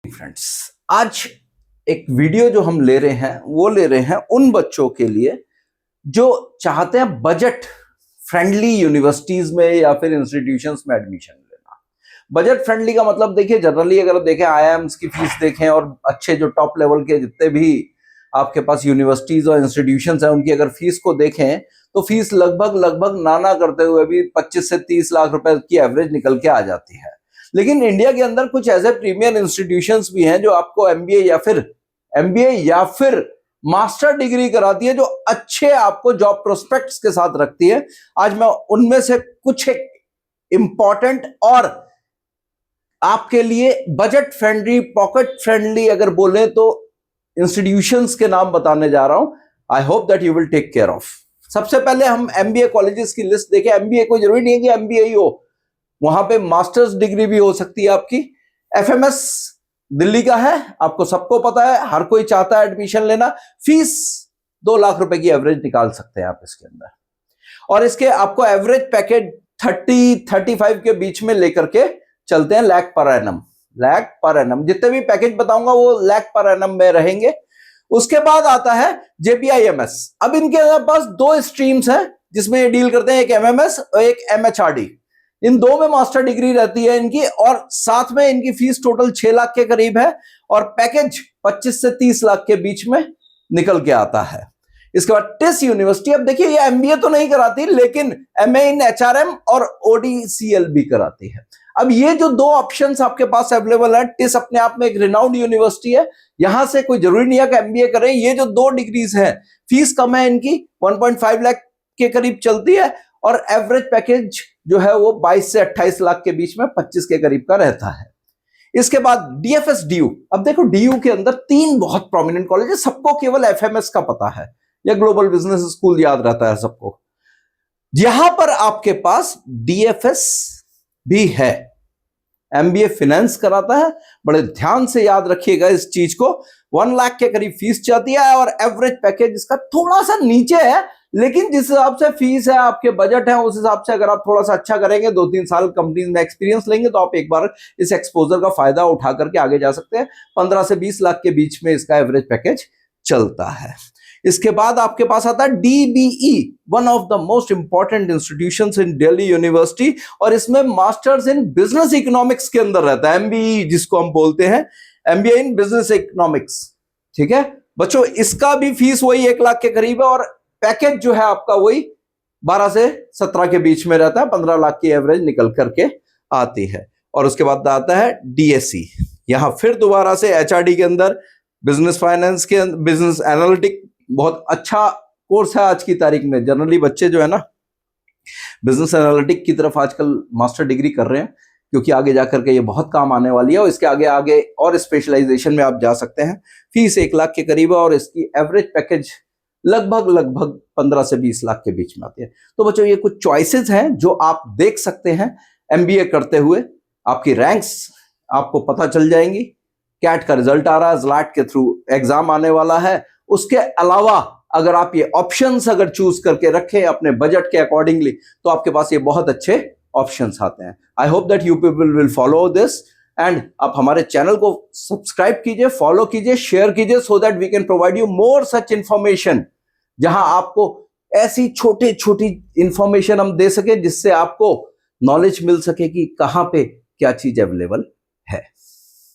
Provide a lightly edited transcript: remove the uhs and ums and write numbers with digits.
Friends, आज एक video जो हम ले रहे हैं वो ले रहे हैं उन बच्चों के लिए जो चाहते हैं बजट फ्रेंडली यूनिवर्सिटीज में या फिर इंस्टीट्यूशंस में एडमिशन लेना। बजट फ्रेंडली का मतलब देखिए, जनरली अगर देखें आईआईएम्स की फीस देखें और अच्छे जो टॉप लेवल के जितने भी आपके पास यूनिवर्सिटीज और इंस्टीट्यूशंस हैं उनकी अगर फीस को देखें तो फीस लगभग नाना करते हुए भी 25 से 30 लाख रुपए की एवरेज निकल के आ जाती है। लेकिन इंडिया के अंदर कुछ ऐसे प्रीमियर इंस्टीट्यूशंस भी हैं जो आपको एमबीए या फिर मास्टर डिग्री कराती है, जो अच्छे आपको जॉब प्रोस्पेक्ट्स के साथ रखती है। आज मैं उनमें से कुछ एक इंपॉर्टेंट और आपके लिए बजट फ्रेंडली, पॉकेट फ्रेंडली अगर बोले तो इंस्टीट्यूशंस के नाम बताने जा रहा हूं। I hope that you will take care of. सबसे पहले हम एमबीए कॉलेजेस की लिस्ट देखें। एमबीए कोई जरूरी नहीं है कि एमबीए ही हो, वहां पे मास्टर्स डिग्री भी हो सकती है आपकी। एफएमएस दिल्ली का है, आपको सबको पता है, हर कोई चाहता है एडमिशन लेना। फीस 2 लाख रुपए की एवरेज निकाल सकते हैं आप इसके अंदर, और इसके आपको एवरेज पैकेज 30-35 के बीच में लेकर के चलते हैं। लाख पर एनम जितने भी पैकेज बताऊंगा वो लाख पर एनम में रहेंगे। उसके बाद आता है जेपीआईएमएस। अब इनके पास 2 स्ट्रीम्स हैं जिसमें ये डील करते हैं, एक एमएमएस और एक एमएचआरडी। इन 2 में मास्टर डिग्री रहती है इनकी, और साथ में इनकी फीस टोटल 6 लाख के करीब है और पैकेज 25 से 30 लाख के बीच में निकल के आता है। इसके बाद टिस यूनिवर्सिटी। अब देखिए, ये एमबीए तो नहीं कराती लेकिन एमए इन एचआरएम और ओडीसीएल भी कराती है। अब ये जो 2 ऑप्शंस आपके पास अवेलेबल है, टिस अपने आप में एक रिनाउंड यूनिवर्सिटी है, यहां से कोई जरूरी नहीं है कि एमबीए करें। ये जो 2 डिग्रीज हैं, फीस कम है इनकी, 1.5 लाख के करीब चलती है, और एवरेज पैकेज जो है वो 22 से 28 लाख के बीच में 25 के करीब का रहता है। इसके बाद डीएफएस डीयू। अब देखो, डीयू के अंदर 3 बहुत प्रोमिनेंट कॉलेज है। सबको केवल एफएमएस का पता है या ग्लोबल बिजनेस स्कूल याद रहता है सबको। यहां पर आपके पास डीएफएस भी है, एमबीए फाइनेंस कराता है। बड़े ध्यान से याद रखिएगा इस चीज को। 1 लाख के करीब फीस जाती है और एवरेज पैकेज इसका थोड़ा सा नीचे है, लेकिन जिस हिसाब से फीस है, आपके बजट है, उस हिसाब से अगर आप थोड़ा सा अच्छा करेंगे, 2-3 साल कंपनी में एक्सपीरियंस लेंगे, तो आप एक बार इस एक्सपोजर का फायदा उठा करके आगे जा सकते हैं। 15 से 20 लाख के बीच में इसका एवरेज पैकेज चलता है। इसके बाद आपके पास आता है DBE, one of the most important institutions in Delhi university, और इसमें मास्टर्स इन बिजनेस इकोनॉमिक्स के अंदर रहता है, एमबीई जिसको हम बोलते हैं, एमबीए इन बिजनेस इकोनॉमिक्स। ठीक है बच्चों, इसका भी फीस वही 1 लाख के करीब है और पैकेज जो है आपका वही 12 से 17 के बीच में रहता है। 15 लाख की एवरेज निकल करके आती है। और उसके बाद आता है डीएससी। यहां फिर दोबारा से एचआरडी के अंदर बिजनेस फाइनेंस के बिजनेस एनालिटिक, बहुत अच्छा कोर्स है आज की तारीख में। जनरली बच्चे जो है ना बिजनेस एनालिटिक की तरफ आजकल मास्टर डिग्री कर रहे हैं, क्योंकि आगे जाकर के ये बहुत काम आने वाली है और इसके आगे और स्पेशलाइजेशन में आप जा सकते हैं। फीस 1 लाख के करीब है और इसकी एवरेज पैकेज लगभग 15 से 20 लाख के बीच में आती है। तो बच्चों, ये कुछ चॉइसेस हैं जो आप देख सकते हैं एमबीए करते हुए। आपकी रैंक्स आपको पता चल जाएंगी। कैट का रिजल्ट आ रहा है, ज़लैट के थ्रू एग्जाम आने वाला है। उसके अलावा अगर आप ये ऑप्शंस अगर चूज करके रखें अपने बजट के अकॉर्डिंगली, तो आपके पास ये बहुत अच्छे ऑप्शंस आते हैं। आई hope that you people will follow this, and आप हमारे चैनल को सब्सक्राइब कीजिए, फॉलो कीजिए, शेयर कीजिए, so that we can provide you more such information, जहां आपको ऐसी छोटी इंफॉर्मेशन हम दे सके जिससे आपको नॉलेज मिल सके कि कहां पे क्या चीज अवेलेबल